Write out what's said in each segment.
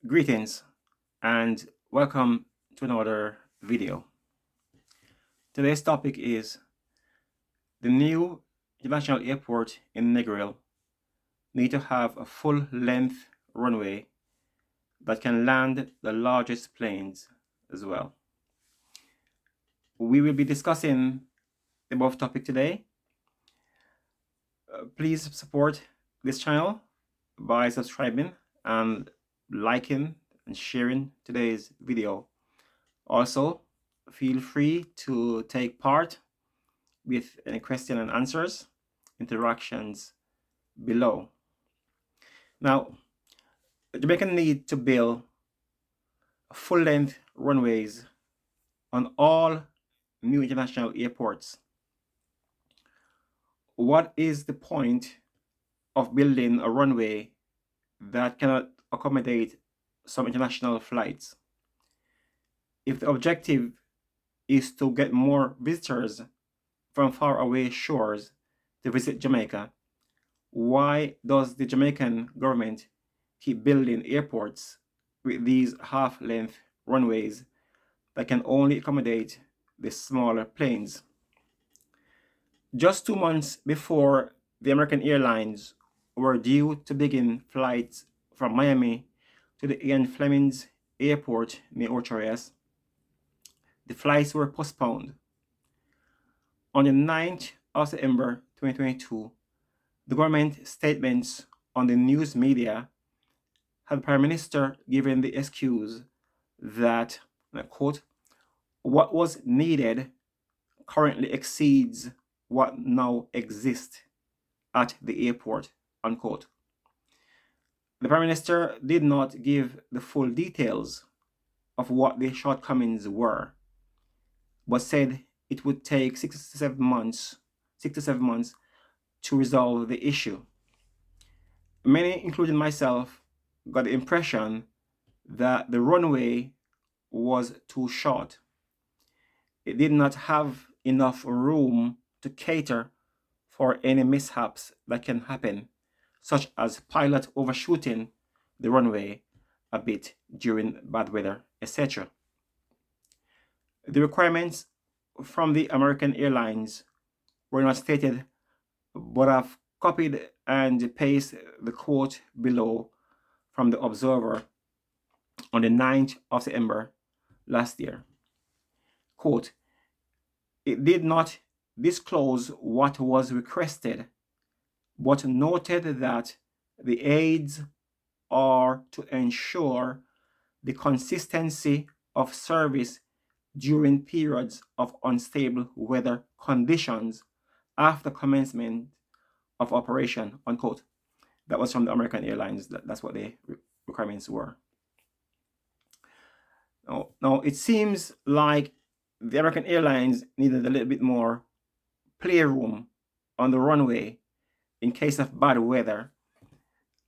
Greetings and welcome to another video. Today's topic is the new international airport in Negril need to have a full-length runway that can land the largest planes as well. We will be discussing the above topic today. Please support this channel by subscribing and liking and sharing today's video. Also, feel free to take part with any question and answers interactions below. Now, Jamaica need to build full-length runways on all new international airports. What is the point of building a runway that cannot accommodate some international flights? If the objective is to get more visitors from faraway shores to visit Jamaica, why does the Jamaican government keep building airports with these half-length runways that can only accommodate the smaller planes? Just 2 months before the American Airlines were due to begin flights from Miami to the Ian Flemings Airport near Ocho Rios, the flights were postponed. On the 9th of September 2022, the government statements on the news media had the Prime Minister given the excuse that, and I quote, what was needed currently exceeds what now exists at the airport, unquote. The Prime Minister did not give the full details of what the shortcomings were, but said it would take 6 to 7 months to resolve the issue. Many, including myself, got the impression that the runway was too short. It did not have enough room to cater for any mishaps that can happen, such as pilot overshooting the runway a bit during bad weather, etc. The requirements from the American Airlines were not stated, but I've copied and pasted the quote below from the Observer on the 9th of September last year. Quote, it did not disclose what was requested, but noted that the aids are to ensure the consistency of service during periods of unstable weather conditions after commencement of operation, unquote. That was from the American Airlines. That's what the requirements were. Now, it seems like the American Airlines needed a little bit more playroom on the runway in case of bad weather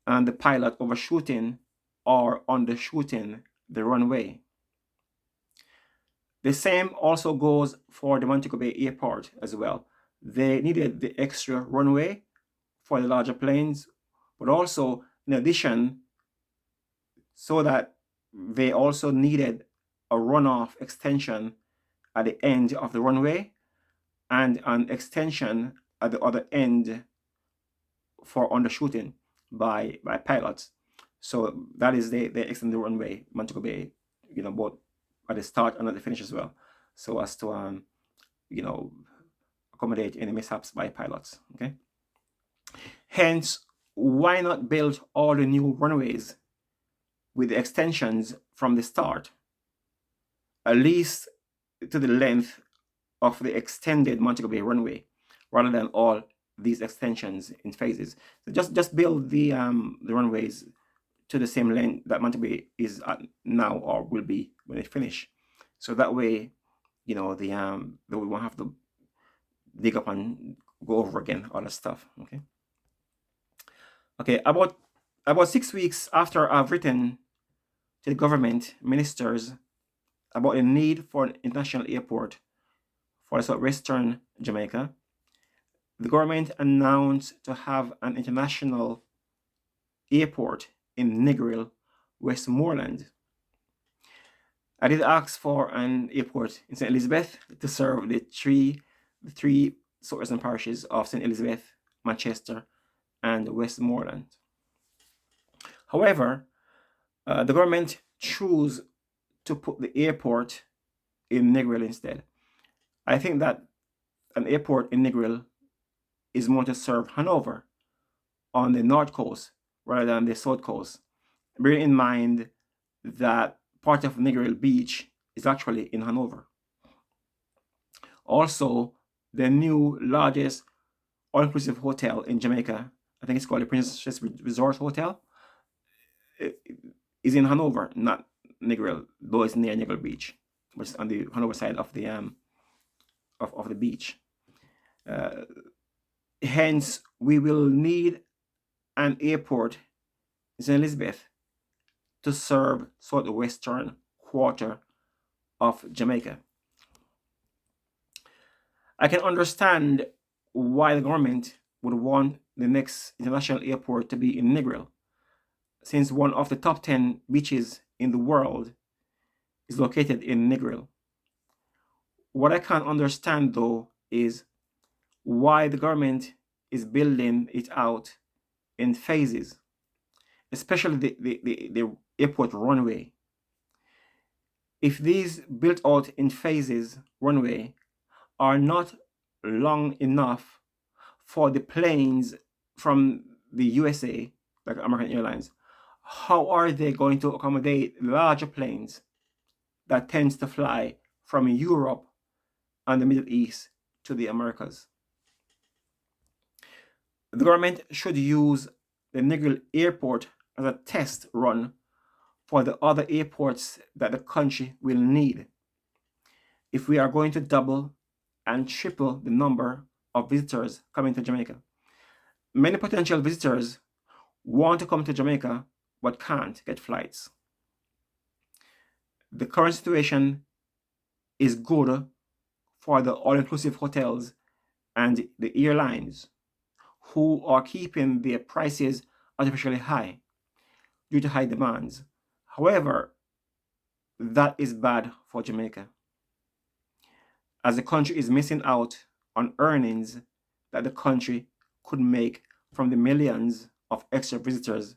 and the pilot overshooting or undershooting the runway. The same also goes for the Montego Bay Airport as well. They needed the extra runway for the larger planes, but also in addition, so that they also needed a runoff extension at the end of the runway and an extension at the other end for undershooting by pilots. So that is they extend the runway, Montego Bay, both at the start and at the finish as well, so as to accommodate any mishaps by pilots. Okay. Hence, why not build all the new runways with the extensions from the start, at least to the length of the extended Montego Bay runway, rather than all these extensions in phases? So just build the runways to the same length that Montego Bay is at now or will be when it finish. So that way, we won't have to dig up and go over again all that stuff. Okay, about 6 weeks after I've written to the government ministers about the need for an international airport for southwestern Jamaica, the government announced to have an international airport in Negril Westmoreland. I did ask for an airport in St. Elizabeth to serve the three sorts and parishes of St. Elizabeth, Manchester, and Westmoreland. However, the government chose to put the airport in Negril instead. I think that an airport in Negril is more to serve Hanover on the north coast rather than the south coast. Bearing in mind that part of Negril Beach is actually in Hanover. Also, the new largest all-inclusive hotel in Jamaica, I think it's called the Princess Resort Hotel, is in Hanover, not Negril, though it's near Negril Beach, which is on the Hanover side of the beach. Hence, we will need an airport in St. Elizabeth to serve southwestern quarter of Jamaica. I can understand why the government would want the next international airport to be in Negril, since one of the top 10 beaches in the world is located in Negril. What I can't understand though is why the government is building it out in phases, especially the airport runway. If these built out in phases runway are not long enough for the planes from the USA, like American Airlines, how are they going to accommodate larger planes that tends to fly from Europe and the Middle East to the Americas? The government should use the Negril airport as a test run for the other airports that the country will need. If we are going to double and triple the number of visitors coming to Jamaica. Many potential visitors want to come to Jamaica but can't get flights. The current situation is good for the all-inclusive hotels and the airlines, who are keeping their prices artificially high due to high demands. However, that is bad for Jamaica, as the country is missing out on earnings that the country could make from the millions of extra visitors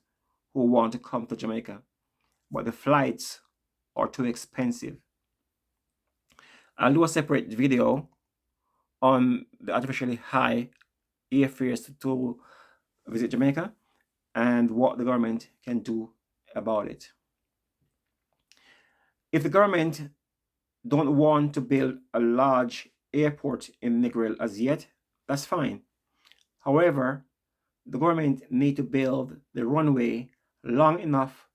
who want to come to Jamaica, but the flights are too expensive. I'll do a separate video on the artificially high airfares to visit Jamaica and what the government can do about it. If the government don't want to build a large airport in Negril as yet, that's fine. However, the government need to build the runway long enough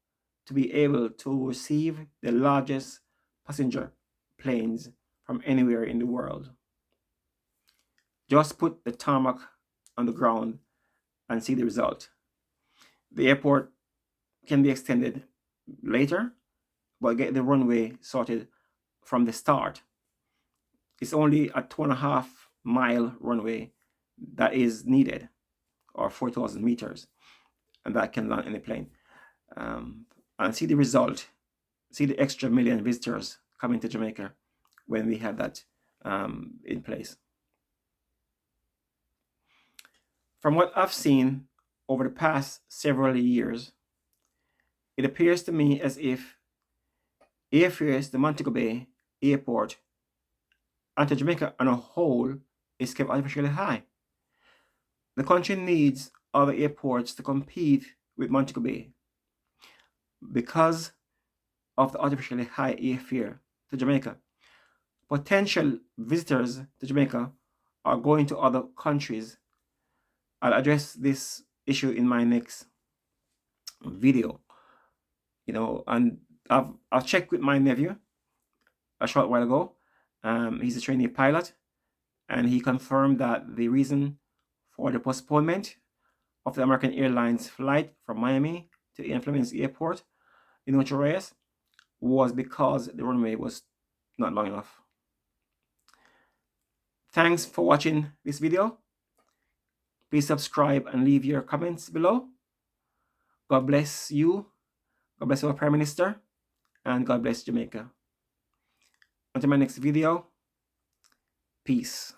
to be able to receive the largest passenger planes from anywhere in the world. Just put the tarmac on the ground and see the result. The airport can be extended later, but get the runway sorted from the start. It's only a 2.5-mile runway that is needed, or 4,000 meters, and that can land any plane. And see the result, see the extra million visitors coming to Jamaica when we have that in place. From what I've seen over the past several years, it appears to me as if airfares to Montego Bay Airport and to Jamaica on a whole is kept artificially high. The country needs other airports to compete with Montego Bay because of the artificially high airfare to Jamaica. Potential visitors to Jamaica are going to other countries. I'll address this issue in my next video. And I've checked with my nephew a short while ago. He's a trainee pilot, and he confirmed that the reason for the postponement of the American Airlines flight from Miami to Ian Flemings Airport in Ocho Rios was because the runway was not long enough. Thanks for watching this video. Please subscribe and leave your comments below. God bless you God bless our Prime Minister, and God bless Jamaica. Until my next video, peace.